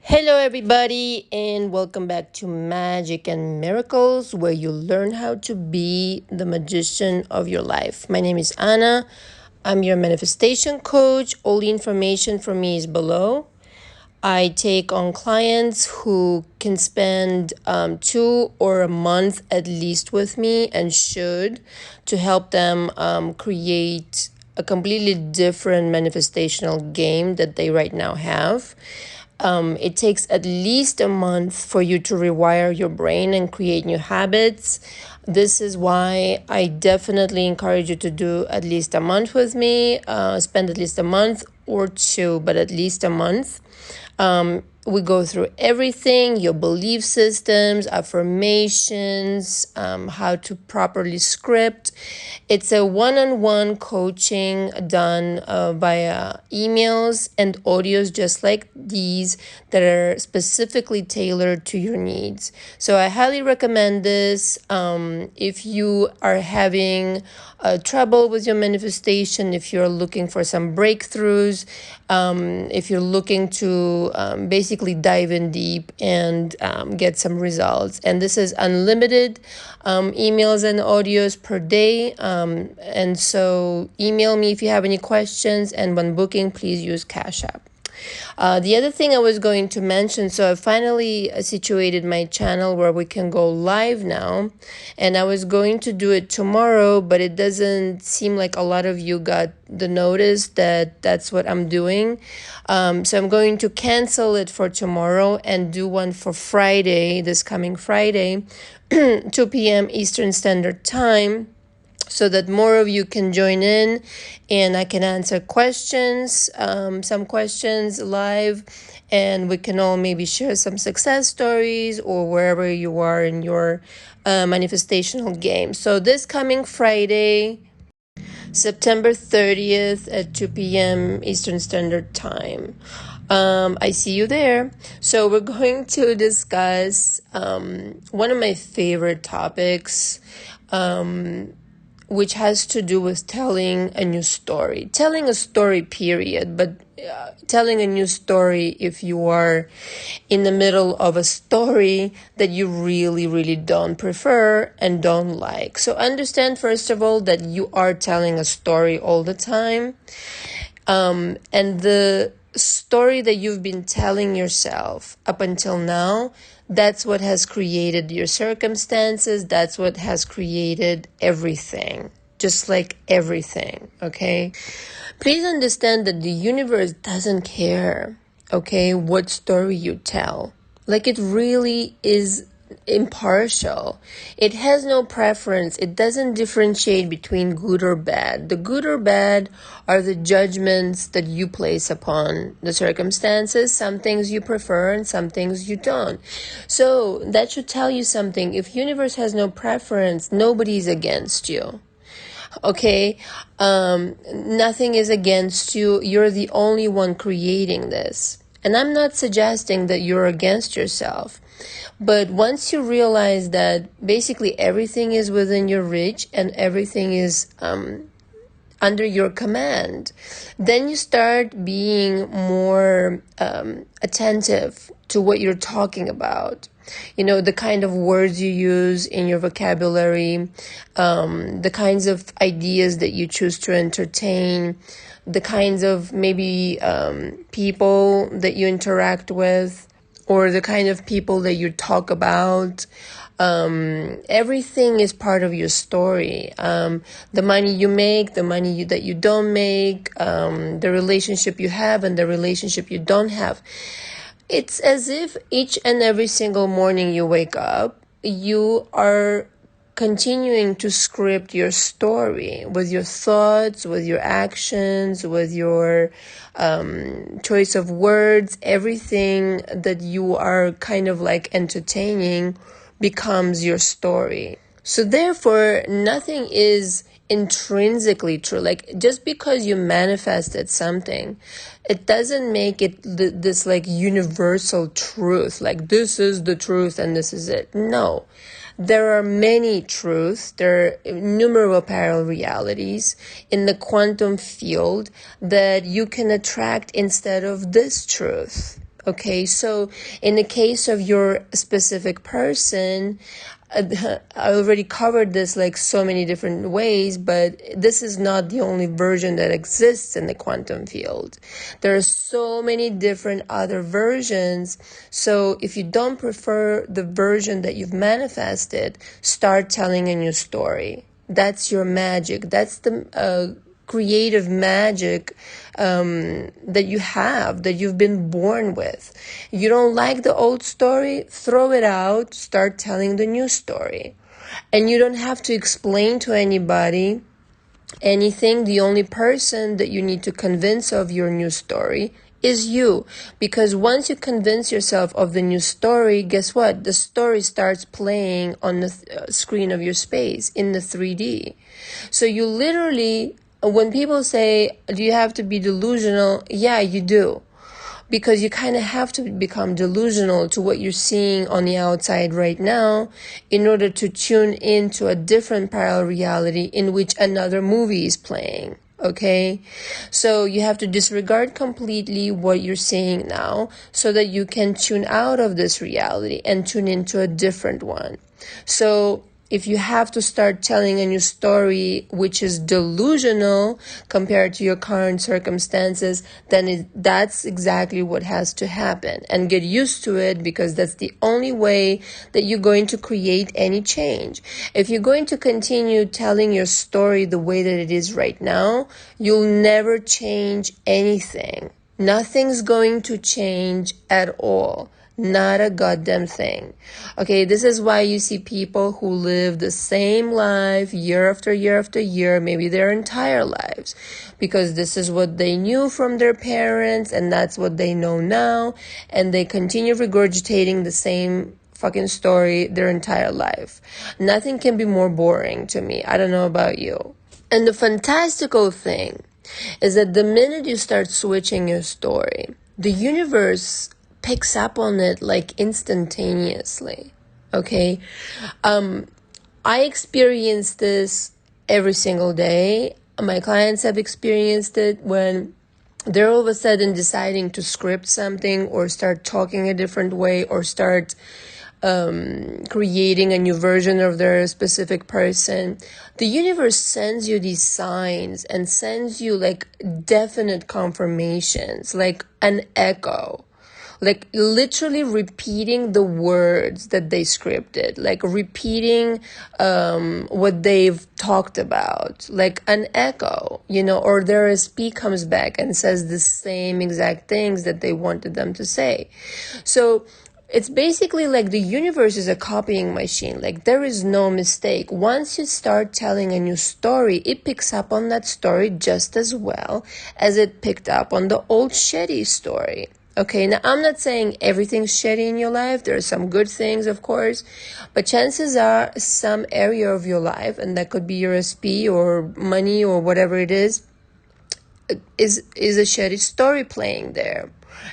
Hello, everybody, and welcome back to Magic and Miracles, where you learn how to be the magician of your life. My name is Anna. I'm your manifestation coach. All the information for me is below. I take on clients who can spend 2 or a month at least with me and should to help them create a completely different manifestational game that they right now have. It takes at least a month for you to rewire your brain and create new habits. This is why I definitely encourage you to do at least a month with me, spend at least a month or two, but at least a month. We go through everything, your belief systems, affirmations, how to properly script. It's a one-on-one coaching done via emails and audios just like these that are specifically tailored to your needs. So I highly recommend this. If you are having trouble with your manifestation, if you're looking for some breakthroughs, if you're looking to basically dive in deep and get some results. And this is unlimited emails and audios per day. And so email me if you have any questions. And when booking, please use Cash App. The other thing I was going to mention, so I finally situated my channel where we can go live now, and I was going to do it tomorrow, but it doesn't seem like a lot of you got the notice that that's what I'm doing. So I'm going to cancel it for tomorrow and do one for Friday, this coming Friday, 2 p.m. Eastern Standard Time, so that more of you can join in and I can answer questions, some questions live, and we can all maybe share some success stories or wherever you are in your manifestational game. So this coming Friday, September 30th at 2 p.m. Eastern Standard Time. I see you there. So we're going to discuss one of my favorite topics, which has to do with telling a new story. Telling a story, period, but telling a new story if you are in the middle of a story that you really, really don't prefer and don't like. So understand, first of all, that you are telling a story all the time. And the story that you've been telling yourself up until now, that's what has created your circumstances. That's what has created everything, just like everything, okay? Please understand that the universe doesn't care, okay, what story you tell. Like, it really is impartial. It has no preference. It doesn't differentiate between good or bad. The good or bad are the judgments that you place upon the circumstances. Some things you prefer and some things you don't. So that should tell you something. If universe has no preference, nobody's against you. Okay, nothing is against you. You're the only one creating this. And I'm not suggesting that you're against yourself. But once you realize that basically everything is within your reach and everything is under your command, then you start being more attentive to what you're talking about. You know, the kind of words you use in your vocabulary, the kinds of ideas that you choose to entertain, the kinds of maybe people that you interact with, or the kind of people that you talk about. Everything is part of your story. The money you make, the money that you don't make, the relationship you have and the relationship you don't have. It's as if each and every single morning you wake up, you are continuing to script your story with your thoughts, with your actions, with your choice of words. Everything that you are kind of like entertaining becomes your story. So therefore, nothing is intrinsically true. Like, just because you manifested something, it doesn't make it this like universal truth, like this is the truth and this is it. No, there are many truths. There are innumerable parallel realities in the quantum field that you can attract instead of this truth. Okay, so in the case of your specific person, I already covered this like so many different ways, but this is not the only version that exists in the quantum field. There are so many different other versions. So if you don't prefer the version that you've manifested, start telling a new story. That's your magic. That's the creative magic that you have, that you've been born with. You don't like the old story, throw it out, start telling the new story. And you don't have to explain to anybody anything. The only person that you need to convince of your new story is you. Because once you convince yourself of the new story, guess what? The story starts playing on the screen of your space in the 3D. So you literally, when people say, do you have to be delusional? Yeah, you do. Because you kind of have to become delusional to what you're seeing on the outside right now in order to tune into a different parallel reality in which another movie is playing. Okay, so you have to disregard completely what you're seeing now so that you can tune out of this reality and tune into a different one. So if you have to start telling a new story which is delusional compared to your current circumstances, then that's exactly what has to happen. And get used to it, because that's the only way that you're going to create any change. If you're going to continue telling your story the way that it is right now, you'll never change anything. Nothing's going to change at all. Not a goddamn thing. Okay, this is why you see people who live the same life year after year after year, maybe their entire lives, because this is what they knew from their parents and that's what they know now, and they continue regurgitating the same fucking story their entire life. Nothing can be more boring to me. I don't know about you. And the fantastical thing is that the minute you start switching your story, the universe picks up on it like instantaneously. Okay, I experience this every single day. My clients have experienced it when they're all of a sudden deciding to script something or start talking a different way or start creating a new version of their specific person. The universe sends you these signs and sends you like definite confirmations, like an echo. Like literally repeating the words that they scripted, like repeating what they've talked about, like an echo, or their SP comes back and says the same exact things that they wanted them to say. So it's basically like the universe is a copying machine. Like there is no mistake. Once you start telling a new story, it picks up on that story just as well as it picked up on the old shitty story. Okay, now I'm not saying everything's shitty in your life. There are some good things, of course, but chances are some area of your life, and that could be your SP or money or whatever it is a shitty story playing there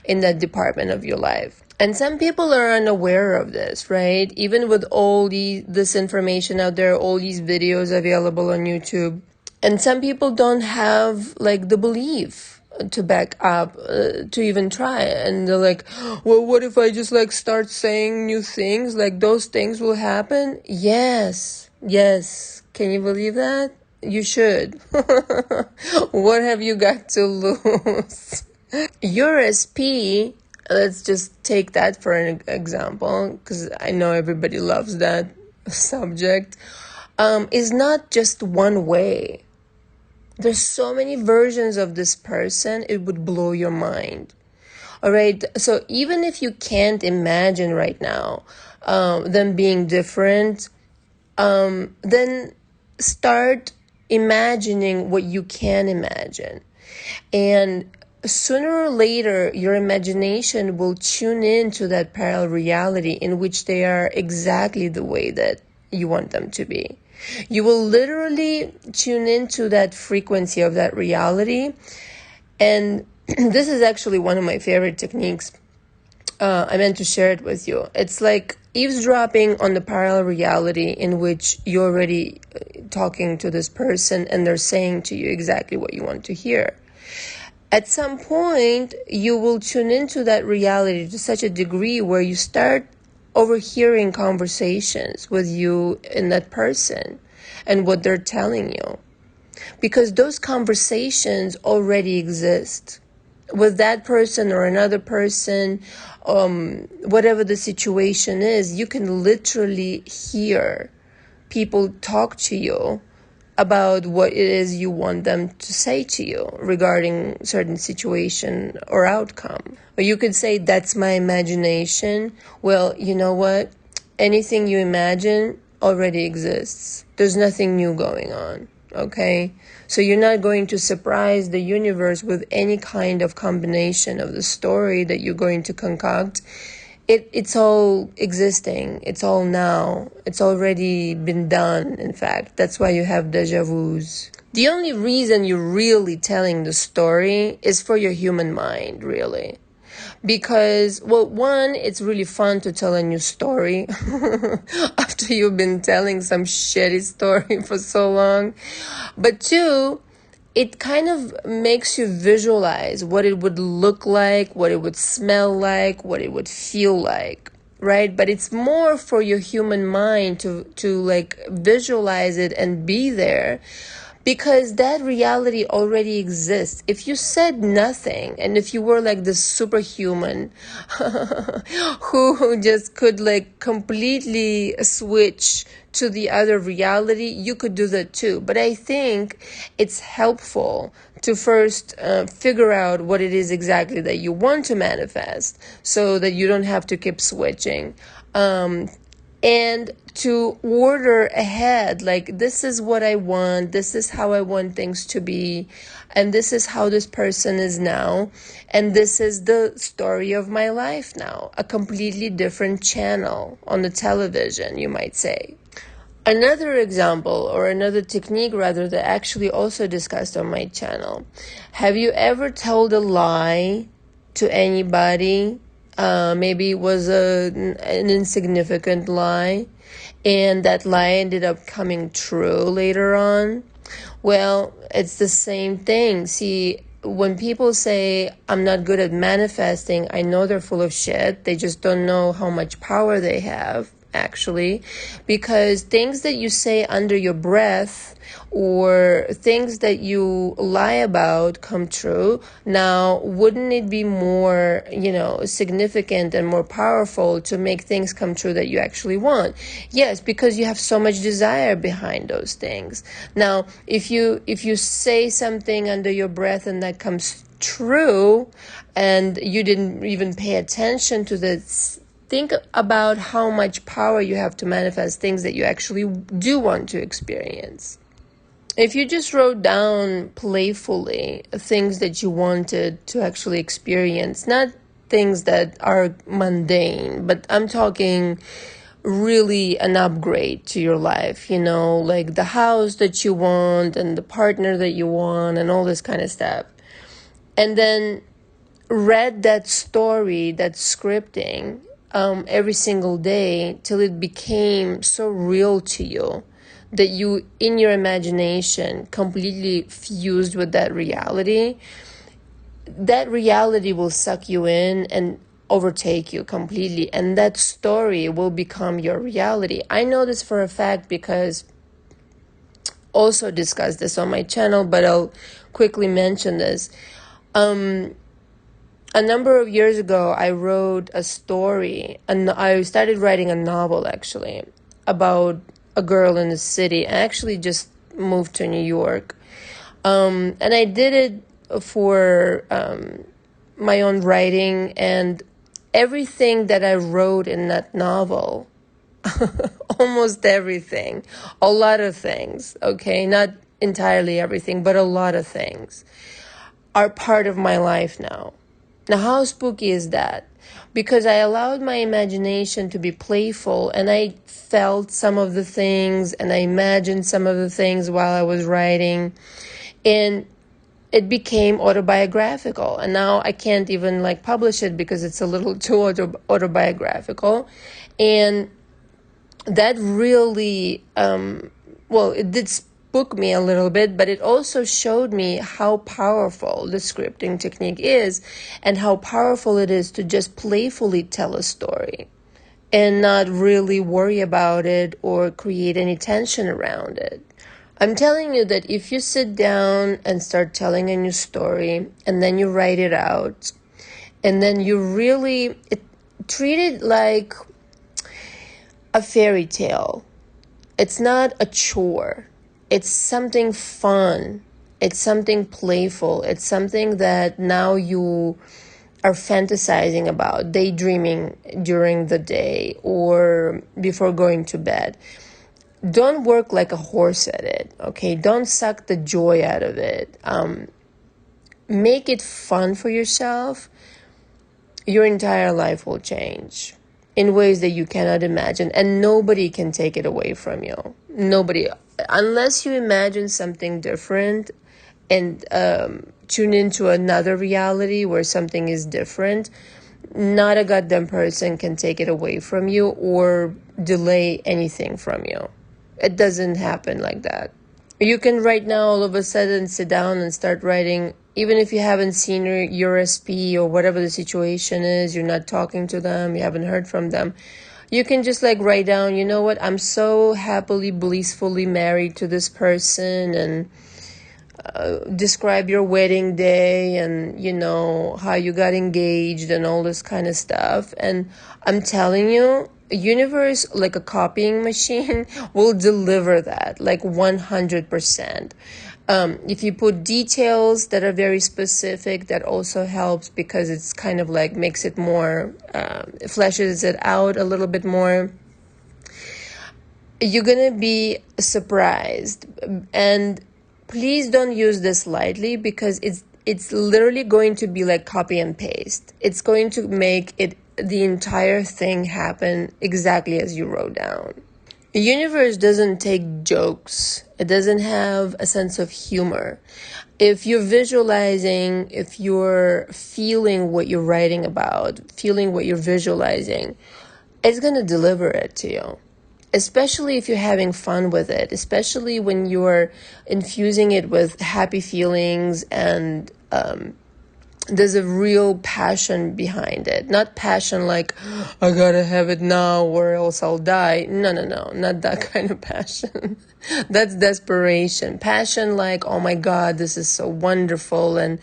in that department of your life. And some people are unaware of this, right? Even with all this information out there, all these videos available on YouTube. And some people don't have like the belief to back up, to even try. And they're like, well, what if I just like start saying new things? Like those things will happen? Yes. Can you believe that? You should. What have you got to lose? Your SP, let's just take that for an example, because I know everybody loves that subject, is not just one way. There's so many versions of this person, it would blow your mind. All right, so even if you can't imagine right now them being different, then start imagining what you can imagine. And sooner or later, your imagination will tune into that parallel reality in which they are exactly the way that you want them to be. You will literally tune into that frequency of that reality. And this is actually one of my favorite techniques. I meant to share it with you. It's like eavesdropping on the parallel reality in which you're already talking to this person and they're saying to you exactly what you want to hear. At some point, you will tune into that reality to such a degree where you start overhearing conversations with you and that person and what they're telling you. Because those conversations already exist. With that person or another person, whatever the situation is, you can literally hear people talk to you about what it is you want them to say to you regarding certain situation or outcome. Or you could say, that's my imagination. Well, you know what? Anything you imagine already exists. There's nothing new going on. Okay? So you're not going to surprise the universe with any kind of combination of the story that you're going to concoct. It's all existing. It's all now. It's already been done, in fact. That's why you have deja vus. The only reason you're really telling the story is for your human mind, really. Because, well, one, it's really fun to tell a new story after you've been telling some shitty story for so long. But two, it kind of makes you visualize what it would look like, what it would smell like, what it would feel like, right? But it's more for your human mind to like visualize it and be there, because that reality already exists. If you said nothing, and if you were like this superhuman who just could like completely switch to the other reality, you could do that too. But I think it's helpful to first figure out what it is exactly that you want to manifest, so that you don't have to keep switching. And to order ahead, like, this is what I want, this is how I want things to be, and this is how this person is now, and this is the story of my life now. A completely different channel on the television, you might say. Another example, or another technique rather, that I actually also discussed on my channel. Have you ever told a lie to anybody? Maybe it was an insignificant lie, and that lie ended up coming true later on. Well, it's the same thing. See, when people say, I'm not good at manifesting, I know they're full of shit. They just don't know how much power they have, actually. Because things that you say under your breath, or things that you lie about, come true. Now, wouldn't it be more, significant and more powerful to make things come true that you actually want? Yes, because you have so much desire behind those things. Now, if you say something under your breath and that comes true, and you didn't even pay attention to this, think about how much power you have to manifest things that you actually do want to experience. If you just wrote down playfully things that you wanted to actually experience, not things that are mundane, but I'm talking really an upgrade to your life, like the house that you want and the partner that you want and all this kind of stuff. And then read that story, that scripting, every single day till it became so real to you that you, in your imagination, completely fused with that reality. That reality will suck you in and overtake you completely, and that story will become your reality. I know this for a fact because also discussed this on my channel, but I'll quickly mention this. A number of years ago, I wrote a story, and I started writing a novel, actually, about a girl in the city. I actually just moved to New York. And I did it for my own writing, and everything that I wrote in that novel, almost everything, a lot of things, okay, not entirely everything, but a lot of things, are part of my life now. Now, how spooky is that? Because I allowed my imagination to be playful, and I felt some of the things, and I imagined some of the things while I was writing, and it became autobiographical. And now I can't even publish it because it's a little too autobiographical. And that really, it did spooked me a little bit, but it also showed me how powerful the scripting technique is and how powerful it is to just playfully tell a story and not really worry about it or create any tension around it. I'm telling you that if you sit down and start telling a new story and then you write it out and then you really treat it like a fairy tale. It's not a chore. It's something fun. It's something playful. It's something that now you are fantasizing about, daydreaming during the day or before going to bed. Don't work like a horse at it, okay? Don't suck the joy out of it. Make it fun for yourself. Your entire life will change in ways that you cannot imagine, and nobody can take it away from you. Nobody, unless you imagine something different and tune into another reality where something is different. Not a goddamn person can take it away from you or delay anything from you. It doesn't happen like that. You can right now all of a sudden sit down and start writing, even if you haven't seen your SP or whatever the situation is, you're not talking to them, you haven't heard from them. You can just like write down, you know what, I'm so happily, blissfully married to this person, and describe your wedding day and, you know, how you got engaged and all this kind of stuff. And I'm telling you, universe, like a copying machine, will deliver that like 100%. If you put details that are very specific, that also helps because it's kind of like makes it more, fleshes it out a little bit more. You're gonna be surprised. And please don't use this lightly because it's literally going to be like copy and paste. It's going to make it the entire thing happen exactly as you wrote down. The universe doesn't take jokes. It doesn't have a sense of humor. If you're visualizing, if you're feeling what you're writing about, feeling what you're visualizing, it's going to deliver it to you. Especially if you're having fun with it, especially when you're infusing it with happy feelings and there's a real passion behind it. Not passion like, I gotta have it now or else I'll die. No, not that kind of passion. That's desperation. Passion like, oh my God, this is so wonderful and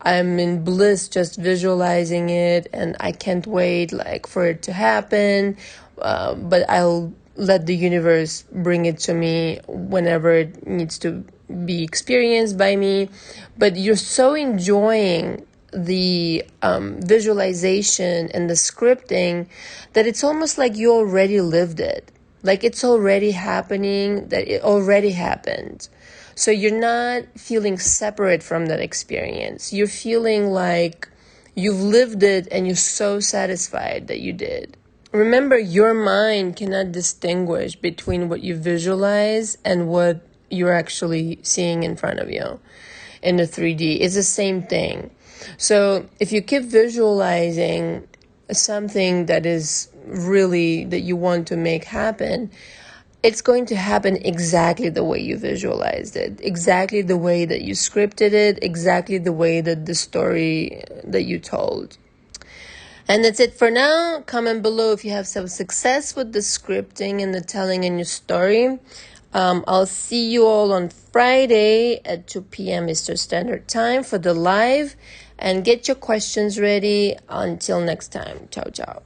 I'm in bliss just visualizing it and I can't wait like for it to happen. But I'll let the universe bring it to me whenever it needs to be experienced by me. But you're so enjoying the visualization and the scripting that it's almost like you already lived it. Like it's already happening, that it already happened. So you're not feeling separate from that experience. You're feeling like you've lived it and you're so satisfied that you did. Remember, your mind cannot distinguish between what you visualize and what you're actually seeing in front of you in the 3D. It's the same thing. So if you keep visualizing something that is really that you want to make happen, it's going to happen exactly the way you visualized it, exactly the way that you scripted it, exactly the way that the story that you told. And that's it for now. Comment below if you have some success with the scripting and the telling in your story. I'll see you all on Friday at 2 p.m. Eastern Standard Time for the live. And get your questions ready. Until next time. Ciao, ciao.